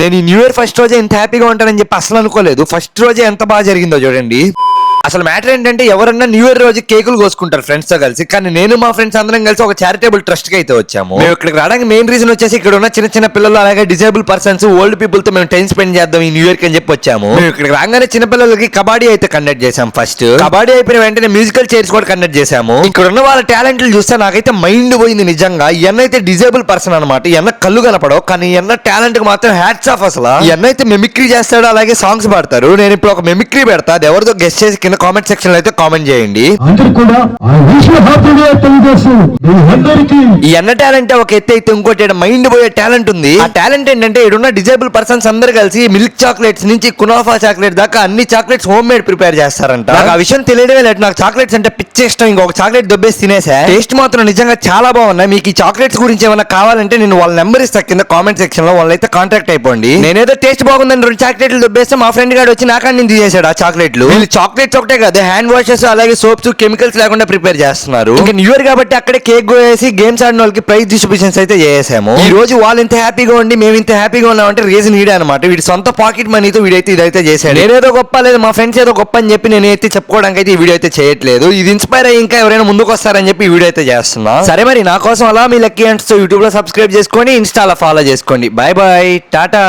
నేను ఈ new year first రోజే ఇంత హ్యాపీగా ఉంటానని చెప్పి అసలు అనుకోలేదు. ఫస్ట్ రోజే ఎంత బాగా జరిగిందో చూడండి. అసలు మ్యాటర్ ఏంటంటే ఎవరన్నా న్యూ ఇయర్ రోజు కేకులు కోసుకుంటారు ఫ్రెండ్స్ తో కలిసి, కానీ నేను మా ఫ్రెండ్స్ అందరం కలిసి ఒక చారిటబుల్ ట్రస్ట్ కి అయితే వచ్చాము. మేము ఇక్కడికి రావడానికి మెయిన్ రీజన్ వచ్చేసి ఇక్కడ ఉన్న చిన్న చిన్న పిల్లలు అలాగే డిజేబుల్ పర్సన్స్ ఓల్డ్ పీపుల్ తో మేము టైం స్పెండ్ చేద్దాం ఈ న్యూ ఇయర్ కి అని చెప్పి వచ్చాము. మేము ఇక్కడికి రాగానే చిన్న పిల్లలకి కబడ్డీ అయితే కండక్ట్ చేసాం. ఫస్ట్ కబడ్డీ అయిపోయిన వెంటనే మ్యూజికల్ చైర్స్ కూడా కండక్ట్ చేసాము. ఇక్కడ ఉన్న వాళ్ళ టాలెంట్లు చూస్తే నాకైతే మైండ్ పోయింది నిజంగా. ఎన్నైతే డిజేబుల్ పర్సన్ అనమాట, ఎన్న కళ్ళు కనపడవు కానీ ఎన్న టాలెంట్ కి మాత్రం హ్యాట్స్ ఆఫ్. అసలు ఎన్నైతే మెమిక్రీ చేస్తాడో అలాగే సాంగ్స్ పాడతారు. నేను ఇప్పుడు ఒక మెమిక్రీ పెడతా, అది ఎవరితో గెస్ట్ చేసి కింద కామెంట్ సెక్షన్ లో అయితే కామెంట్ చేయండి. ఈ అన్న టాలెంట్ ఒక ఎత్తి అయితే ఇంకోటి మైండ్ పోయే టాలెంట్ ఉంది. ఆ టాలెంట్ ఏంటంటే ఇక్కడున్న డిజేబుల్ పర్సన్స్ అందరు కలిసి మిల్క్ చాక్లెట్స్ నుంచి కునాఫా చాక్లెట్ దాకా అన్ని చాక్లెట్స్ హోమ్ మేడ్ ప్రిపేర్ చేస్తారంట. నాకు ఆ విషయం తెలియడమే లేదు. నాకు చాక్లెట్స్ అంటే పిచ్చి ఇష్టం. ఇంకొక చాక్లెట్ దొబ్బేసి తినేసా. టేస్ట్ మాత్రం నిజంగా చాలా బాగున్నాయి. మీకు ఈ చాక్లెట్స్ గురించి ఏమైనా కావాలంటే నేను వాళ్ళ నెంబర్ ఇస్తా కింద కామెంట్ సెక్షన్ లో, వాళ్ళైతే కాంటాక్ట్ అయిపోండి. నేనేదో టేస్ట్ బాగుందని 2 చాక్లెట్లు దొబ్బేస్తే మా ఫ్రెండ్ గారు వచ్చి నాకని తీసేశాడు ఆ చాక్లెట్లు. వీళ్ళు చాక్లెట్స్ ఒకటే కాదు, హ్యాండ్ వాషెస్ అలాగే సోప్స్ కెమికల్స్ లేకుండా ప్రిపేర్ చేస్తున్నారు. ఇంకా న్యూ ఇయర్ కాబట్టి అక్కడే కేక్ కోసి గేమ్స్ ఆడిన వాళ్ళకి ప్రైజ్ డిస్ట్రిబ్యూషన్స్ అయితే చేసాము. ఈ రోజు వాళ్ళు ఇంత హ్యాపీగా ఉండి మేము ఇంత హ్యాపీగా ఉన్నామంటే రీజన్ వీడే అనమాట. వీడి సొంత పాకెట్ మనీతో వీడైతే ఇదైతే చేశాడు. నేనేదో గొప్ప లేదు మా ఫ్రెండ్స్ ఏదో గొప్ప అని చెప్పి నేనైతే చెప్పుకోవడానికి అయితే ఈ వీడియో అయితే చేయట్లేదు. ఇది ఇన్స్పైర్ అయ్యి ఇంకా ఎవరైనా ముందుకు వస్తారని చెప్పి ఈ వీడియో అయితే చేస్తున్నా. సరే మరి నా కోసం అలా మీ లక్కీ అండ్స్ యూట్యూబ్ లో సబ్స్క్రైబ్ చేసుకోండి, ఇన్స్టాలో ఫాలో చేసుకోండి. Bye bye, Tata.